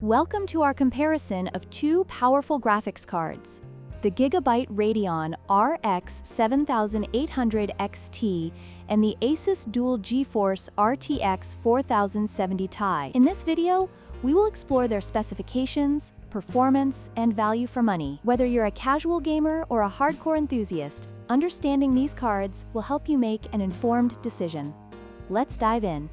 Welcome to our comparison of two powerful graphics cards, the GIGABYTE Radeon RX 7800 XT and the ASUS Dual GeForce RTX 4070 Ti. In this video, we will explore their specifications, performance, and value for money. Whether you're a casual gamer or a hardcore enthusiast, understanding these cards will help you make an informed decision. Let's dive in.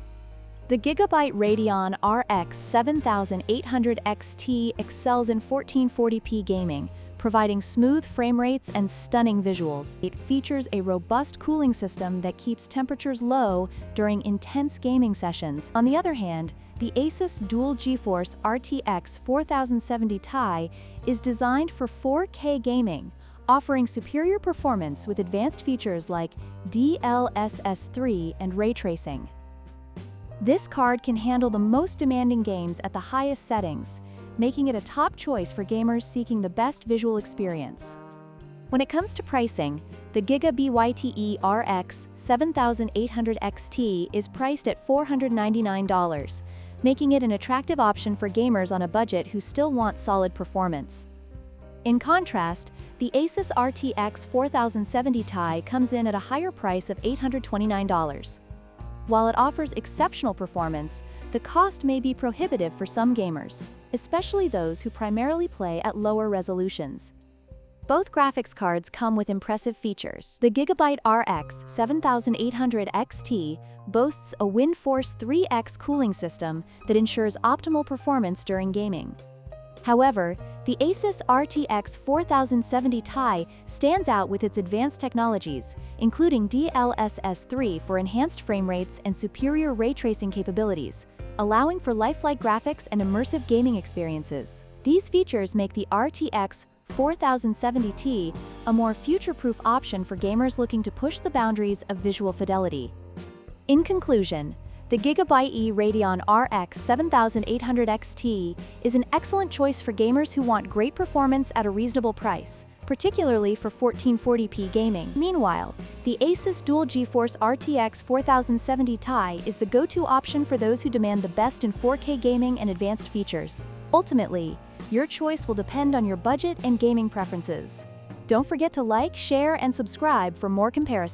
The GIGABYTE Radeon RX 7800 XT excels in 1440p gaming, providing smooth frame rates and stunning visuals. It features a robust cooling system that keeps temperatures low during intense gaming sessions. On the other hand, the ASUS Dual GeForce RTX 4070 Ti is designed for 4K gaming, offering superior performance with advanced features like DLSS 3 and ray tracing. This card can handle the most demanding games at the highest settings, making it a top choice for gamers seeking the best visual experience. When it comes to pricing, the GIGABYTE RX 7800 XT is priced at $499, making it an attractive option for gamers on a budget who still want solid performance. In contrast, the ASUS RTX 4070 Ti comes in at a higher price of $829. While it offers exceptional performance, the cost may be prohibitive for some gamers, especially those who primarily play at lower resolutions. Both graphics cards come with impressive features. The GIGABYTE RX 7800 XT boasts a WindForce 3X cooling system that ensures optimal performance during gaming. However, the ASUS RTX 4070 Ti stands out with its advanced technologies, including DLSS 3 for enhanced frame rates and superior ray tracing capabilities, allowing for lifelike graphics and immersive gaming experiences. These features make the RTX 4070 Ti a more future-proof option for gamers looking to push the boundaries of visual fidelity. In conclusion, the GIGABYTE Radeon RX 7800 XT is an excellent choice for gamers who want great performance at a reasonable price, particularly for 1440p gaming. Meanwhile, the ASUS Dual GeForce RTX 4070 Ti is the go-to option for those who demand the best in 4K gaming and advanced features. Ultimately, your choice will depend on your budget and gaming preferences. Don't forget to like, share, and subscribe for more comparisons.